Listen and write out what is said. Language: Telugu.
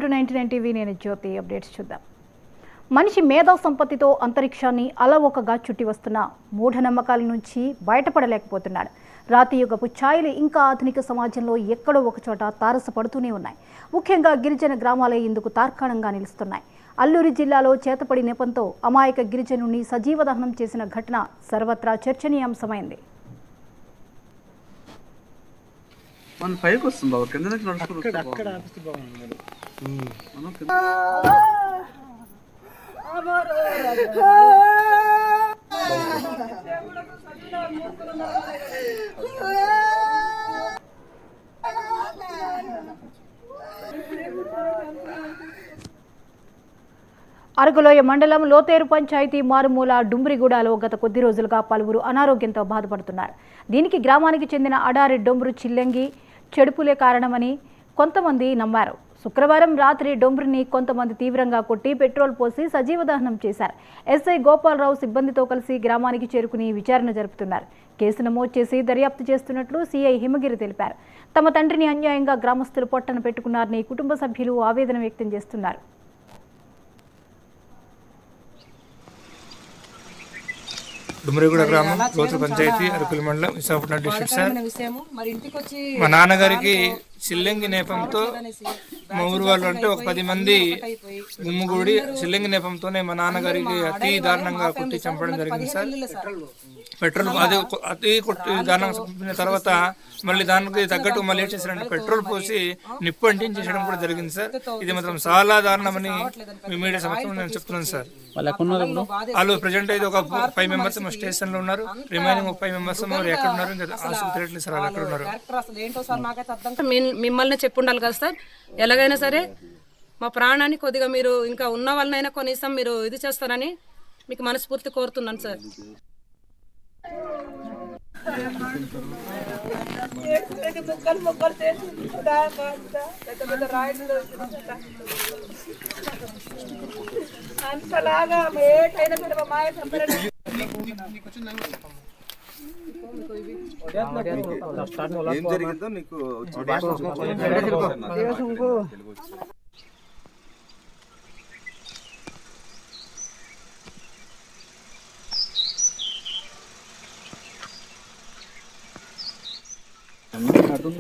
To 99 TV. నేను జ్యోతి. అప్డేట్స్ చూద్దాం. మనిషి మేధో సంపత్తితో అంతరిక్షాన్ని అలవోకగా చుట్టి వస్తున్న మూఢనమ్మకాల నుంచి బయటపడలేకపోతున్నాడు. రాతియుగపు ఛాయలు ఇంకా ఆధునిక సమాజంలో ఎక్కడో ఒకచోట తారసపడుతూనే ఉన్నాయి. ముఖ్యంగా గిరిజన గ్రామాలే ఇందుకు తార్కాణంగా నిలుస్తున్నాయి. అల్లూరి జిల్లాలో చేతపడి నెపంతో అమాయక గిరిజనుని సజీవ దహనం చేసిన ఘటన సర్వత్రా చర్చనీయాంశమైంది. మన పైకి వస్తుంది బాబు, కింద నుంచి నడుచుకుంటూ అక్కడ ఆపిస్తే బాగుంది. అరకులోయ మండలం లోతేరు పంచాయతీ మారుమూల డుంబ్రిగూడలో గత కొద్ది రోజులుగా పలువురు అనారోగ్యంతో బాధపడుతున్నారు. దీనికి గ్రామానికి చెందిన అడారి డొంబ్రు చిల్లంగి చెడుపులే కారణమని కొంతమంది నమ్మారు. శుక్రవారం రాత్రి డొంబ్రిని కొంతమంది తీవ్రంగా కొట్టి పెట్రోల్ పోసి సజీవ దహనం చేశారు. ఎస్ఐ గోపాలరావు సిబ్బందితో కలిసి గ్రామానికి చేరుకుని విచారణ జరుపుతున్నారు. కేసు నమోదు చేసి దర్యాప్తు చేస్తున్నట్లు సిఐ హిమగిరి తెలిపారు. తమ తండ్రిని అన్యాయంగా గ్రామస్తులు పొట్టన పెట్టుకున్నారని కుటుంబ సభ్యులు ఆవేదన వ్యక్తం చేస్తున్నారు. డుమ్రిగూడ గ్రామం, లోతు పంచాయతీ, అరకుల మండలం, విశాఖపట్నం డిస్ట్రిక్ట్. సార్, మా నాన్నగారికి చిల్లంగి నేపంతో మా ఊరు వాళ్ళు అంటే ఒక 10 మంది గుమ్ముగూడి చిల్లంగి నేపంతోనే మా నాన్నగారికి అతి దారుణంగా కొట్టి చంపడం జరిగింది. సార్, పెట్రోల్ అతి కొట్టి దారుణంగా చంపిన తర్వాత మళ్ళీ దానికి తగ్గట్టు మళ్ళీ ఏం చేశారంటే పెట్రోల్ పోసి నిప్పు అంటించేయడం కూడా జరిగింది. సార్, ఇది మాత్రం చాలా దారుణమని మీ మీడియా సమక్షంలో నేను చెప్తున్నాను. సార్, వాళ్ళు ప్రజెంట్ అయితే ఒక 5 మెంబర్స్ మా స్టేషన్ లో ఉన్నారు. రిమైనింగ్ 5 మెంబర్స్ ఎక్కడ ఉన్నారు ఇంకా తెలియట్లేదు సార్. వాళ్ళు ఎక్కడ ఉన్నారు మిమ్మల్ని చెప్పుండాలి కదా సార్. ఎలాగైనా సరే మా ప్రాణాన్ని కొద్దిగా మీరు ఇంకా ఉన్న వాళ్ళనైనా కనీసం మీరు ఇది చేస్తారని మీకు మనస్ఫూర్తి కోరుతున్నాను సార్. ఏం జరిగిందో నీకు అర్థం